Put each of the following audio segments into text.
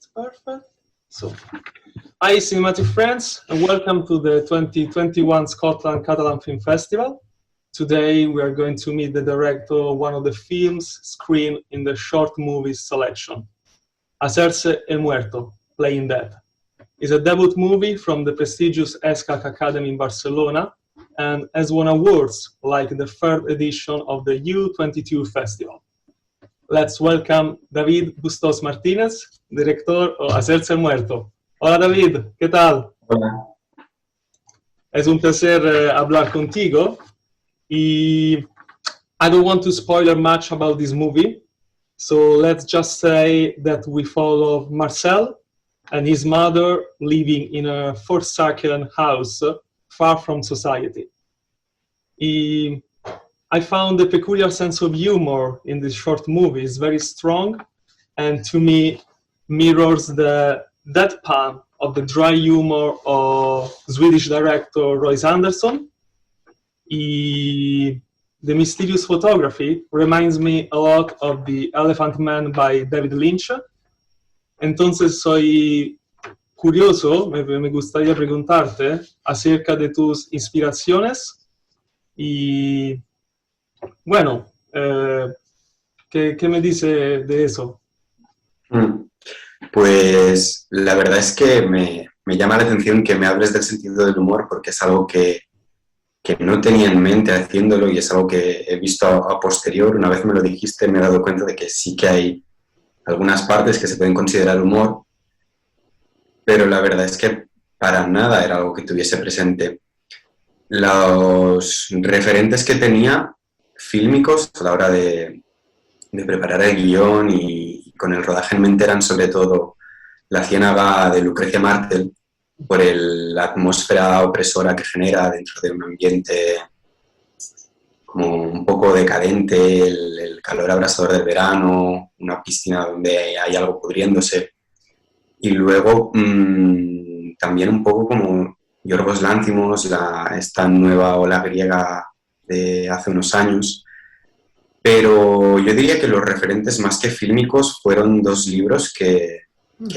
It's perfect. So, hi cinematic friends, and welcome to the 2021 Scotland Catalan Film Festival. Today we are going to meet the director of one of the films screened in the short movies selection, Hacerse el Muerto, Playing Dead. It's a debut movie from the prestigious ESCAC Academy in Barcelona and has won awards like the third edition of the U22 Festival. Let's welcome David Bustos Martínez, director of Hacerse el Muerto. Hola David, ¿qué tal? Hola. Es un placer hablar contigo. Y I don't want to spoil much about this movie, so let's just say that we follow Marcel and his mother living in a forsaken house far from society. I found the peculiar sense of humor in this short movie is very strong, and to me mirrors the deadpan of the dry humor of Swedish director Roy Andersson. The mysterious photography reminds me a lot of The Elephant Man by David Lynch. Entonces soy curioso, me gustaría preguntarte acerca de tus inspiraciones y bueno, ¿qué me dice de eso? Pues la verdad es que me llama la atención que me hables del sentido del humor, porque es algo que no tenía en mente haciéndolo y es algo que he visto a posterior. Una vez me lo dijiste, me he dado cuenta de que sí que hay algunas partes que se pueden considerar humor, pero la verdad es que para nada era algo que tuviese presente. Los referentes que tenía fílmicos a la hora de preparar el guión y con el rodaje en mente eran sobre todo La ciénaga de Lucrecia Martel, por la atmósfera opresora que genera dentro de un ambiente como un poco decadente, el calor abrasador del verano, una piscina donde hay algo pudriéndose. Y luego también un poco como Yorgos Lanthimos, esta nueva ola griega de hace unos años. Pero yo diría que los referentes más que fílmicos fueron dos libros que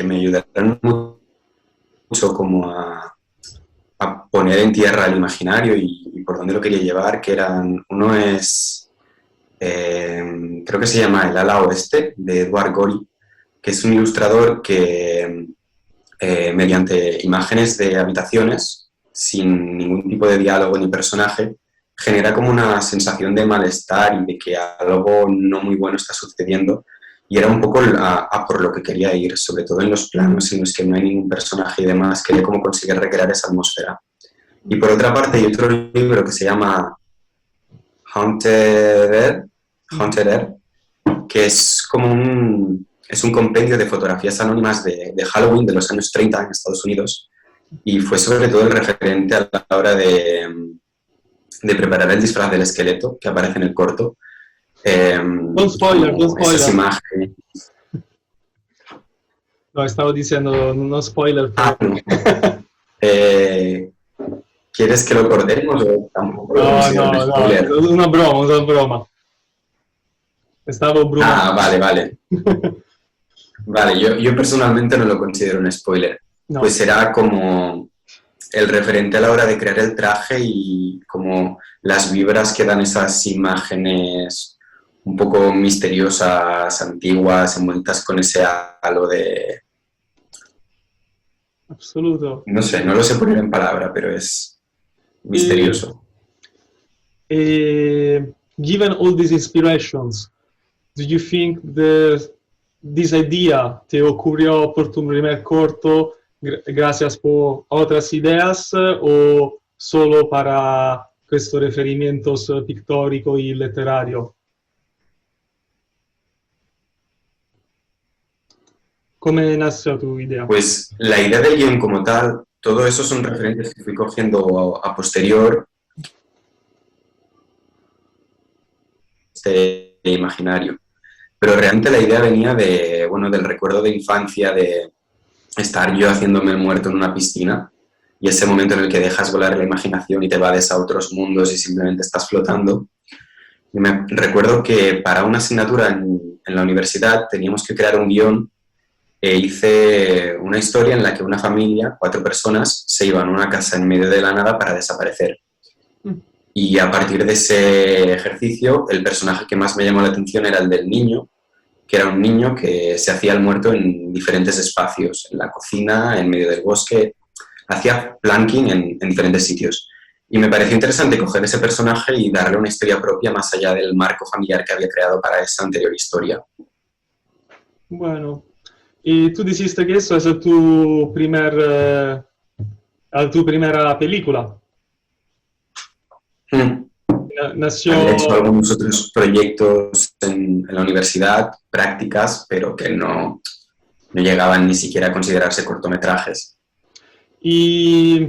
me ayudaron mucho como a poner en tierra el imaginario y por dónde lo quería llevar, que eran, uno es, creo que se llama El ala oeste, de Edward Gorey, que es un ilustrador que mediante imágenes de habitaciones, sin ningún tipo de diálogo ni personaje, genera como una sensación de malestar y de que algo no muy bueno está sucediendo. Y era un poco por lo que quería ir, sobre todo en los planos en los que no hay ningún personaje y demás, quería como conseguir recrear esa atmósfera. Y por otra parte hay otro libro que se llama Haunted Air, que es como un compendio de fotografías anónimas de Halloween de los años 30 en Estados Unidos, y fue sobre todo el referente a la hora de preparar el disfraz del esqueleto que aparece en el corto. Don't spoiler. Esas imágenes. No, estaba diciendo no spoiler. No. ¿Quieres que lo cortemos o tampoco? No, es una broma. Estaba broma. Vale. Vale, yo personalmente no lo considero un spoiler. No. Pues será como el referente a la hora de crear el traje y como las vibras que dan esas imágenes un poco misteriosas, antiguas, envueltas con ese halo de... Absoluto. No sé, no lo sé poner en palabra, pero es misterioso. Given all these inspirations, do you think this idea te ocurrió por tu primer corto gracias por otras ideas o solo para estos referimientos pictóricos y literarios? ¿Cómo nació tu idea? Pues la idea del guión como tal, todo eso son referentes que fui cogiendo a posterior de imaginario. Pero realmente la idea venía del recuerdo de infancia, de estar yo haciéndome el muerto en una piscina y ese momento en el que dejas volar la imaginación y te vades a otros mundos y simplemente estás flotando. Y recuerdo que para una asignatura en la universidad teníamos que crear un guión hice una historia en la que una familia, 4 personas, se iban a una casa en medio de la nada para desaparecer. Y a partir de ese ejercicio, el personaje que más me llamó la atención era el del niño, que era un niño que se hacía el muerto en diferentes espacios, en la cocina, en medio del bosque, hacía planking en diferentes sitios. Y me pareció interesante coger ese personaje y darle una historia propia más allá del marco familiar que había creado para esa anterior historia. Bueno, y tú dijiste que eso es tu tu primera película. Nació... Había hecho algunos otros proyectos en la universidad, prácticas, pero que no llegaban ni siquiera a considerarse cortometrajes. Y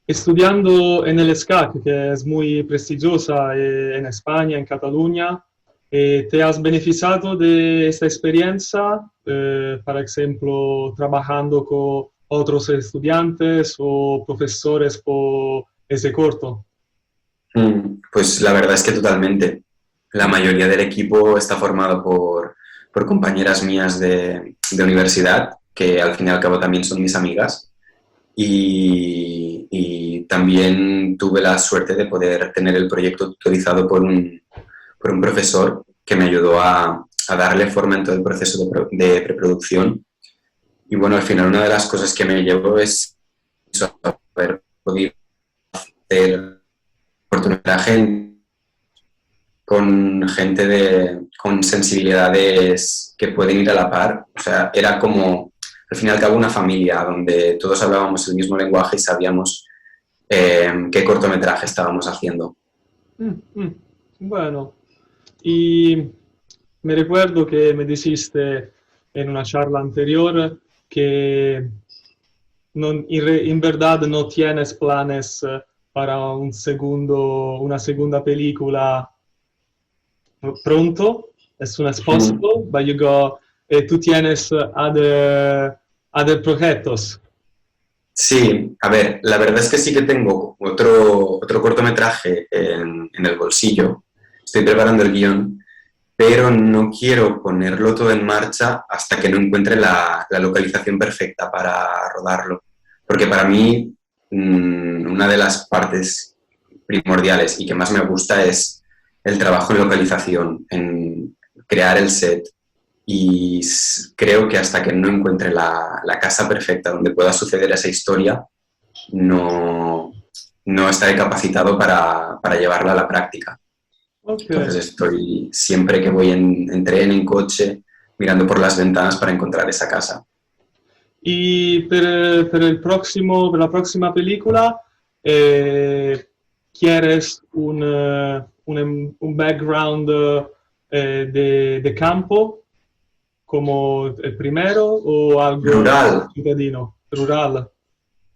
estudiando en el SCAC, que es muy prestigiosa en España, en Cataluña, ¿te has beneficiado de esta experiencia, por ejemplo, trabajando con otros estudiantes o profesores por ese corto? Pues la verdad es que totalmente. La mayoría del equipo está formado por compañeras mías de universidad, que al fin y al cabo también son mis amigas. Y también tuve la suerte de poder tener el proyecto tutorizado por un profesor que me ayudó a darle forma en todo el proceso de preproducción. Y bueno, al final una de las cosas que me llevó es haber podido hacer cortometraje con gente con sensibilidades que pueden ir a la par. O sea, era como, al fin y al cabo, una familia donde todos hablábamos el mismo lenguaje y sabíamos qué cortometraje estábamos haciendo. Bueno, y me recuerdo que me dijiste en una charla anterior que en verdad no tienes planes para una segunda película pronto, as soon as possible, but tú tienes other proyectos. Sí, a ver, la verdad es que sí que tengo otro cortometraje en el bolsillo. Estoy preparando el guión, pero no quiero ponerlo todo en marcha hasta que no encuentre la localización perfecta para rodarlo. Porque para mí, una de las partes primordiales y que más me gusta es el trabajo en localización, en crear el set. Y creo que hasta que no encuentre la casa perfecta donde pueda suceder esa historia, no estaré capacitado para llevarla a la práctica. Okay. Entonces estoy, siempre que voy en tren, en coche, mirando por las ventanas para encontrar esa casa. Y per la próxima película, ¿quieres un background de campo como el primero o algo Rural. ciudadino, rural?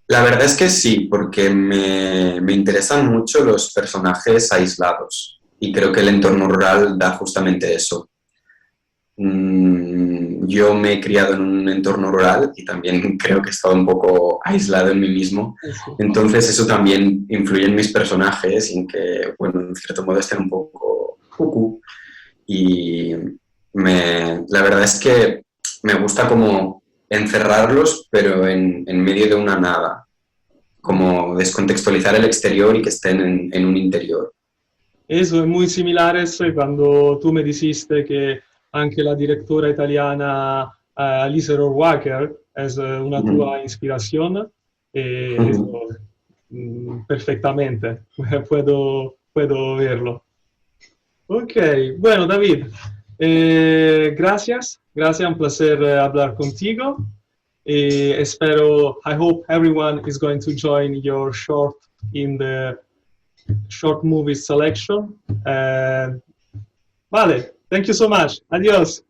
La verdad es que sí, porque me interesan mucho los personajes aislados y creo que el entorno rural da justamente eso. Yo me he criado en un entorno rural y también creo que he estado un poco aislado en mí mismo. Entonces eso también influye en mis personajes y en que, bueno, en cierto modo estén un poco cucú. Y la verdad es que me gusta como encerrarlos, pero en medio de una nada. Como descontextualizar el exterior y que estén en un interior. Eso es muy similar a eso cuando tú me dijiste que anche la directora italiana Lisa Rohrwacher es una tua inspiración. Eso, perfectamente, puedo verlo. Ok, bueno, David, gracias, un placer hablar contigo. I hope everyone is going to join your short in the short movie selection. Vale, thank you so much. Adiós.